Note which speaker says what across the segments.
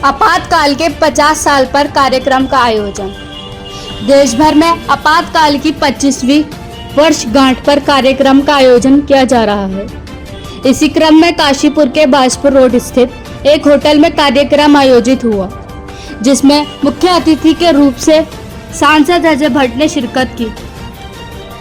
Speaker 1: आपातकाल के 50 साल पर कार्यक्रम का आयोजन। देश भर में आपातकाल की 25वीं वर्षगांठ पर कार्यक्रम का आयोजन किया जा रहा है। इसी क्रम में काशीपुर के बाजपुर रोड स्थित एक होटल में कार्यक्रम आयोजित हुआ, जिसमें मुख्य अतिथि के रूप से सांसद अजय भट्ट ने शिरकत की।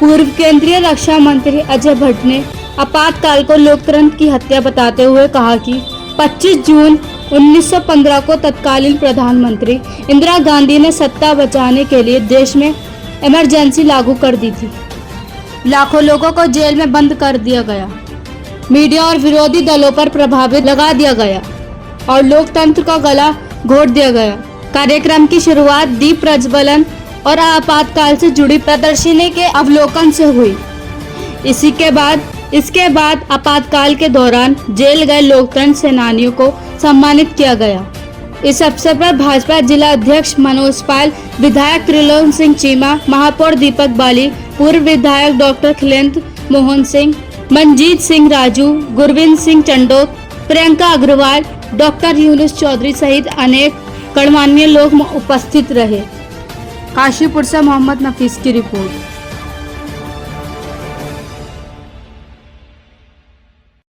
Speaker 1: पूर्व केंद्रीय रक्षा मंत्री अजय भट्ट ने आपातकाल को लोकतंत्र की हत्या बताते हुए कहा कि 25 जून 1915 को तत्कालीन प्रधानमंत्री इंदिरा गांधी ने सत्ता बचाने के लिए देश में इमरजेंसी लागू कर दी थी। लाखों लोगों को जेल में बंद कर दिया गया, मीडिया और विरोधी दलों पर प्रभाव लगा दिया गया और लोकतंत्र का गला घोट दिया गया। कार्यक्रम की शुरुआत दीप प्रज्वलन और आपातकाल से जुड़ी प्रदर्शनी के अवलोकन से हुई। इसके बाद आपातकाल के दौरान जेल गए लोकतंत्र सेनानियों को सम्मानित किया गया। इस अवसर पर भाजपा जिला अध्यक्ष मनोज पाल, विधायक त्रिलोक सिंह चीमा, महापौर दीपक बाली, पूर्व विधायक डॉक्टर खिलेंद्र मोहन सिंह, मनजीत सिंह राजू, गुरविंद सिंह चंडोक, प्रियंका अग्रवाल, डॉक्टर यूनुस चौधरी सहित अनेक गणमान्य लोग उपस्थित रहे। काशीपुर से मोहम्मद नफीस की रिपोर्ट।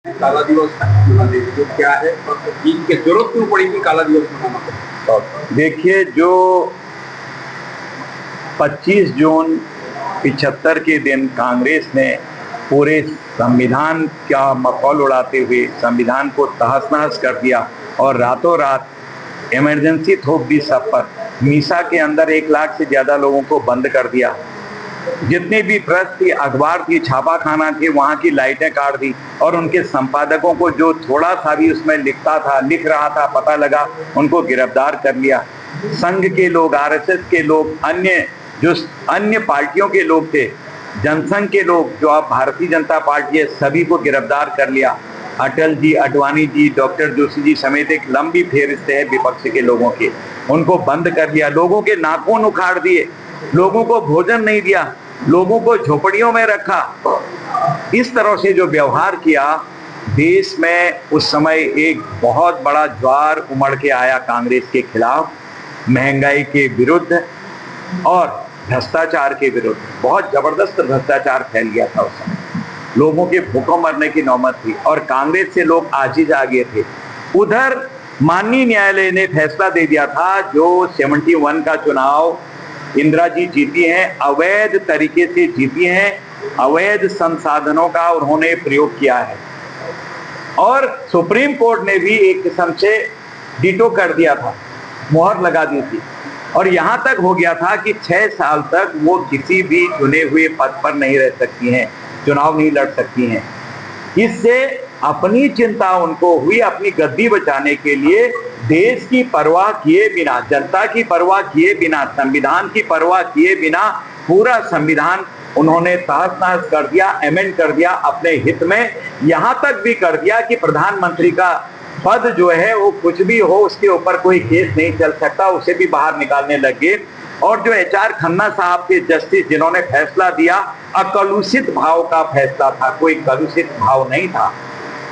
Speaker 2: काला दिवस जो क्या है और की जरूरत क्यों पड़ी कि काला दिवस मनाना?
Speaker 3: देखिए, जो 25 जून 75 के दिन कांग्रेस ने पूरे संविधान का मखौल उड़ाते हुए संविधान को तहस नहस कर दिया और रातों रात इमरजेंसी थोप दी सब पर। मीसा के अंदर 1 लाख से ज़्यादा लोगों को बंद कर दिया। जितने भी प्रेस थी, अखबार थी, छापाखाना थे, वहाँ की लाइटें काट दी और उनके संपादकों को जो थोड़ा सा भी उसमें लिख रहा था पता लगा, उनको गिरफ्तार कर लिया। संघ के लोग, आरएसएस के लोग, अन्य पार्टियों के लोग थे, जनसंघ के लोग, जो अब भारतीय जनता पार्टी है, सभी को गिरफ्तार कर लिया। अटल जी, अडवाणी जी, डॉक्टर जोशी जी समेत एक लंबी फेहरिस्त है विपक्ष के लोगों के, उनको बंद कर दिया। लोगों के नाखून उखाड़ दिए, लोगों को भोजन नहीं दिया, लोगों को झोपड़ियों में रखा। इस तरह से जो व्यवहार किया, देश में उस समय एक बहुत बड़ा ज्वार उमड़ के आया कांग्रेस के खिलाफ, महंगाई के विरुद्ध और भ्रष्टाचार के विरुद्ध। बहुत जबरदस्त भ्रष्टाचार फैल गया था उस समय, लोगों के भूखों मरने की नौबत थी और कांग्रेस से लोग आजीज आ गए थे। उधर माननीय न्यायालय ने फैसला दे दिया था, जो 71 का चुनाव इंदिरा जी जीती हैं, अवैध तरीके से जीती हैं, अवैध संसाधनों का उन्होंने प्रयोग किया है और सुप्रीम कोर्ट ने भी एक किस्म से डिटो कर दिया था, मोहर लगा दी थी और यहां तक हो गया था कि 6 साल तक वो किसी भी चुने हुए पद पर नहीं रह सकती हैं, चुनाव नहीं लड़ सकती हैं। इससे अपनी चिंता उनको हुई, अपनी गद्दी बचाने के लिए देश की परवाह किए बिना, जनता की परवाह किए बिना, संविधान की परवाह किए बिना पूरा संविधान उन्होंने तहस नहस कर दिया, अमेंड कर दिया अपने हित में। यहां तक भी कर दिया कि प्रधानमंत्री का पद जो है वो कुछ भी हो, उसके ऊपर कोई केस नहीं चल सकता, उसे भी बाहर निकालने लगे। और जो HR खन्ना साहब के जस्टिस, जिन्होंने फैसला दिया, अकलुषित भाव का फैसला था, कोई कलुषित भाव नहीं था।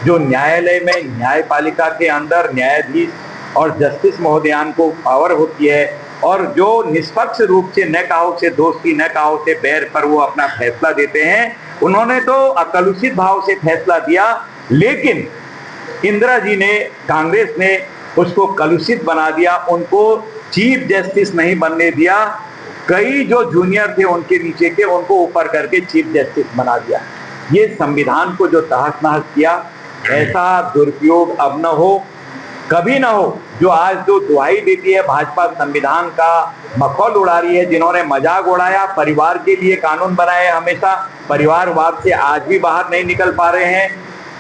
Speaker 3: जो न्यायालय में, न्यायपालिका के अंदर न्यायाधीश और जस्टिस महोदयान को पावर होती है और जो निष्पक्ष रूप से, न कहो से दोस्ती, न कहो से बैर पर वो अपना फैसला देते हैं, उन्होंने तो अकलुषित भाव से फैसला दिया। लेकिन इंदिरा जी ने, कांग्रेस ने उसको कलुषित बना दिया, उनको चीफ जस्टिस नहीं बनने दिया। कई जो जूनियर थे उनके नीचे के, उनको ऊपर करके चीफ जस्टिस बना दिया। ये संविधान को जो तहस नहस किया, ऐसा दुरुपयोग अब न हो, कभी ना हो। जो आज जो दुहाई देती है भाजपा, संविधान का मखौल उड़ा रही है, जिन्होंने मजाक उड़ाया, परिवार के लिए कानून बनाए, हमेशा परिवारवाद से आज भी बाहर नहीं निकल पा रहे हैं।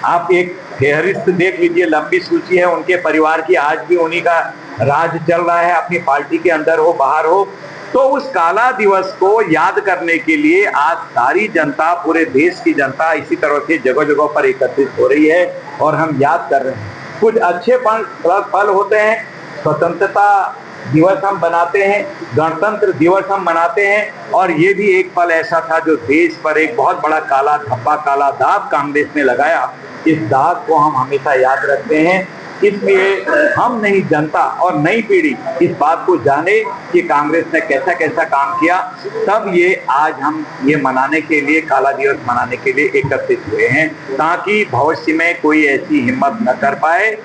Speaker 3: आप एक फेहरिस्त देख लीजिए, लंबी सूची है उनके परिवार की, आज भी उन्हीं का राज चल रहा है, अपनी पार्टी के अंदर हो बाहर हो। तो उस काला दिवस को याद करने के लिए आज सारी जनता, पूरे देश की जनता इसी तरह से जगह जगह पर एकत्रित हो रही है और हम याद कर रहे हैं। कुछ अच्छे पल होते हैं, स्वतंत्रता दिवस हम बनाते हैं, गणतंत्र दिवस हम मनाते हैं, और ये भी एक पल ऐसा था जो देश पर एक बहुत बड़ा काला धब्बा, काला दाग कांग्रेस ने लगाया। इस दाग को हम हमेशा याद रखते हैं इसलिए हम नई जनता और नई पीढ़ी इस बात को जाने कि कांग्रेस ने कैसा कैसा काम किया, तब ये आज हम ये मनाने के लिए, काला दिवस मनाने के लिए एकत्रित हुए हैं, ताकि भविष्य में कोई ऐसी हिम्मत न कर पाए।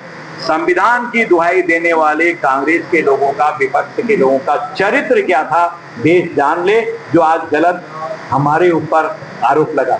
Speaker 3: संविधान की दुहाई देने वाले कांग्रेस के लोगों का, विपक्ष के लोगों का चरित्र क्या था देश जान ले, जो आज गलत हमारे ऊपर आरोप लगा।